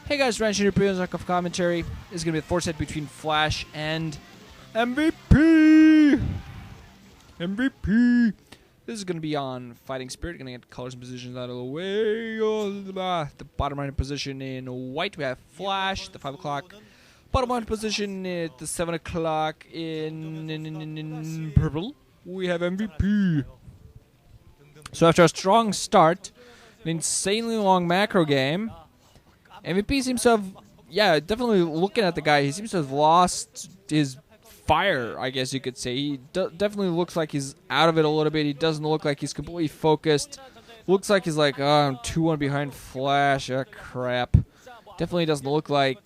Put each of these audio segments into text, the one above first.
Hey guys, Ranch here, Lack of commentary. This is going to be the fourth set between Flash and MVP. This is going to be on Fighting Spirit. Going to get colors and positions out of the way. The bottom right position in white, we have Flash. The 5 o'clock. Bottom right position at the 7 o'clock in purple, we have MVP. So after a strong start, an insanely long macro game, MVP seems to have, definitely looking at the guy, he seems to have lost his fire, I guess you could say. He definitely looks like he's out of it a little bit. He doesn't look like he's completely focused. Looks like he's like, oh, I'm 2-1 behind Flash. Oh, crap. Definitely doesn't look like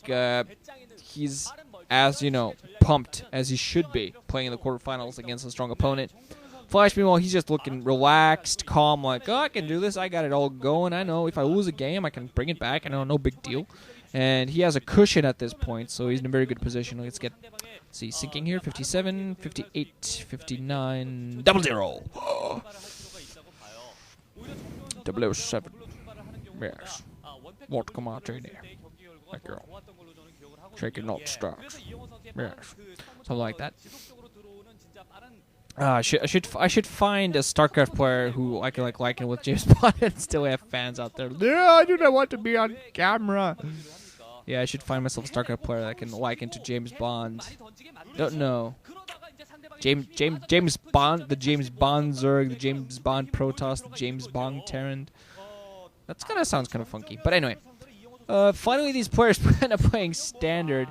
he's as, pumped as he should be playing in the quarterfinals against a strong opponent. Flash, meanwhile, he's just looking relaxed, calm, like, oh, I can do this. I got it all going. I know if I lose a game, I can bring it back. I know, no big deal. And he has a cushion at this point, so he's in a very good position. Let's see, syncing here, 57, 58, 59, 00. 007. Yes. What come out in there? That girl. Shaking not stars. Yes. Something like that. I should find a StarCraft player who I can liken with James Bond and still have fans out there. Yeah, I do not want to be on camera. Yeah, I should find myself a StarCraft player that I can liken to James Bond. Don't know. James Bond, the James Bond Zerg, the James Bond Protoss, the James Bond Terran. That sounds kind of funky. But anyway, finally these players end up playing standard.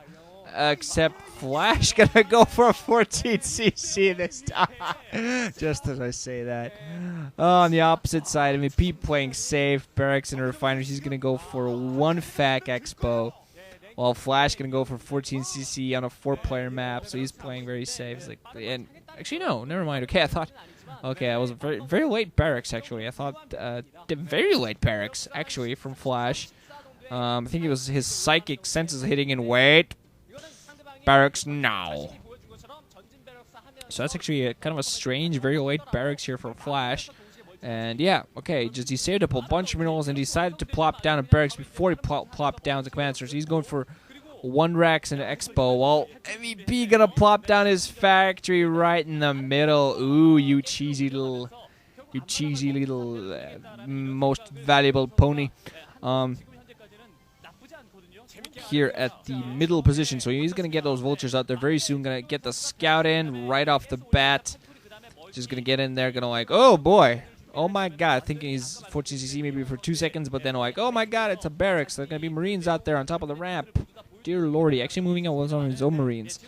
Except Flash gonna go for a 14cc this time. Just as I say that. On the opposite side, MVP playing safe. Barracks and Refiners, he's gonna go for one FAC Expo. While Flash gonna go for 14cc on a 4-player map, so he's playing very safe. He's like, and actually no, never mind. Okay, I was very late Barracks actually. I thought very late Barracks actually from Flash. I think it was his psychic senses hitting in wait. Barracks now. So that's actually kind of a strange, very late Barracks here for Flash. And yeah, okay, just he saved up a bunch of minerals and decided to plop down a Barracks before he plopped down the command center. So he's going for 1 Rex and an Expo. While MVP gonna plop down his factory right in the middle. Ooh, you cheesy little most valuable pony. Here at the middle position, so he's gonna get those vultures out there very soon. Gonna get the scout in right off the bat. Just gonna get in there, gonna like, oh boy, oh my god, thinking he's 14cc maybe for 2 seconds, but then like, oh my god, it's a Barracks. There's gonna be Marines out there on top of the ramp. Dear lordy, actually moving out was on his own Marines.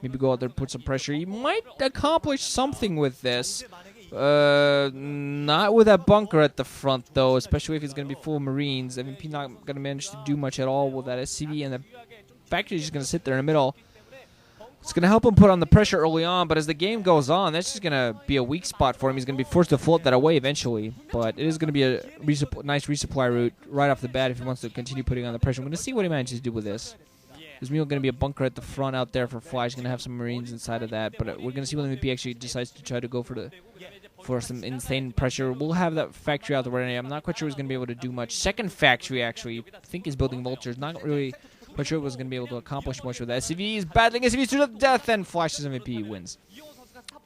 Maybe go out there, put some pressure. He might accomplish something with this. Not with that bunker at the front, though, especially if he's going to be full of Marines. MVP not going to manage to do much at all with that SCV, and the factory is just going to sit there in the middle. It's going to help him put on the pressure early on, but as the game goes on, that's just going to be a weak spot for him. He's going to be forced to float that away eventually, but it is going to be a nice resupply route right off the bat if he wants to continue putting on the pressure. I'm going to see what he manages to do with this. There's going to be a bunker at the front out there for Flash. He's going to have some Marines inside of that, but we're going to see what MVP actually decides to try to go for some insane pressure. We'll have that factory out there right now. I'm not quite sure he's going to be able to do much. Second factory, actually, I think he's building vultures. Not really quite sure he was going to be able to accomplish much with that. SCV is battling SCV to the death, and Flash's MVP wins.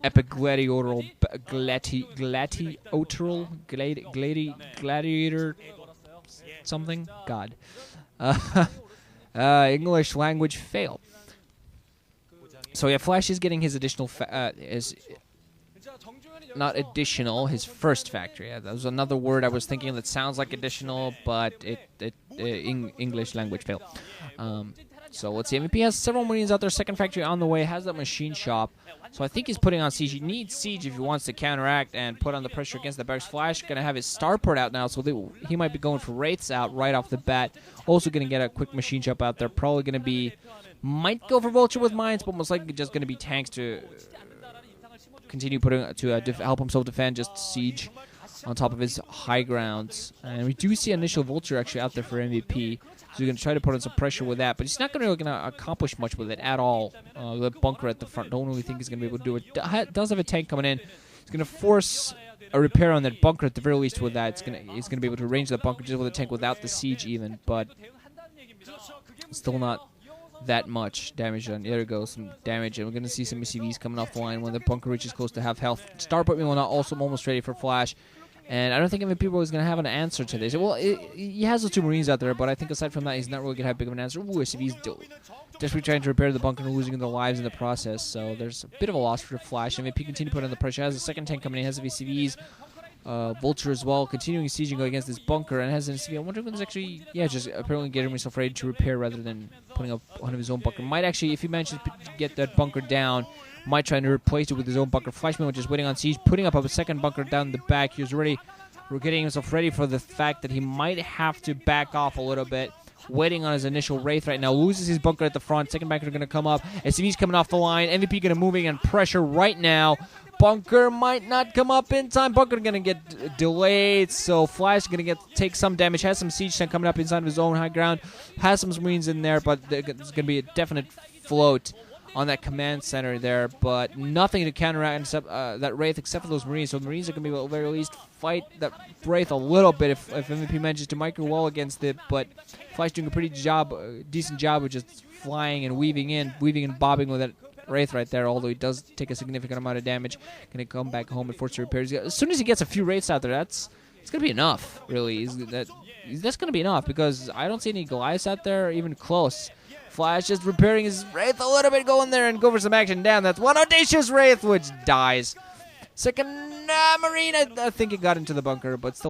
Epic gladiator something? God. English language fail. So yeah, Flash is getting his additional, his first factory. Yeah, that was another word I was thinking that sounds like additional, but English language fail. So let's see. MVP has several Marines out there. Second factory on the way. Has that machine shop. So I think he's putting on siege. He needs siege if he wants to counteract and put on the pressure against the Barracks. Flash going to have his starport out now, so he might be going for Wraiths out right off the bat. Also going to get a quick machine shop out there. Probably going to be, might go for Vulture with mines, but most likely just going to be tanks to continue putting to help himself defend, just siege on top of his high grounds. And we do see initial Vulture actually out there for MVP. So you're going to try to put on some pressure with that, but he's not really going to accomplish much with it at all. The bunker at the front, don't really think he's going to be able to do it. Does have a tank coming in. He's going to force a repair on that bunker at the very least with that. He's going to be able to arrange that bunker just with a tank without the siege even, but Still not that much damage done. There we go, some damage, and we're gonna see some ECVs coming off the line when the bunker reaches close to half health. Starport meanwhile not also almost ready for flash, and I don't think MVP is gonna have an answer to this. Well, he has those 2 Marines out there, but I think aside from that, he's not really gonna have big of an answer. Ooh, ECV's desperately trying to repair the bunker and losing their lives in the process, so there's a bit of a loss for Flash. MVP continue to put on the pressure. Has a second tank coming in, has the ECVs. Vulture as well, continuing sieging against this bunker, and has an ECV. I wonder if it's actually, just apparently getting himself ready to repair rather than putting up one of his own bunker. Might actually, if he manages to get that bunker down, might try to replace it with his own bunker. Flashman, which is waiting on siege, putting up a second bunker down the back. He was already getting himself ready for the fact that he might have to back off a little bit. Waiting on his initial Wraith right now. Loses his bunker at the front. Second bunker going to come up. SCV's coming off the line. MVP going to moving and pressure right now. Bunker might not come up in time. Bunker going to get delayed. So Flash going to take some damage. Has some siege tank coming up inside of his own high ground. Has some Marines in there, but there's going to be a definite float on that command center there, but nothing to counteract except, that Wraith except for those Marines. So the Marines are going to be able to at the very least fight that Wraith a little bit if MVP manages to micro wall against it, but Flash doing a pretty decent job of just flying and weaving and bobbing with that Wraith right there, although he does take a significant amount of damage. Going to come back home and force the repairs. As soon as he gets a few Wraiths out there, it's going to be enough, really. That's going to be enough, because I don't see any Goliaths out there even close. Flash just repairing his Wraith a little bit, going there and go for some action down. That's one audacious Wraith, which dies. Second Marine, I think it got into the bunker, but still.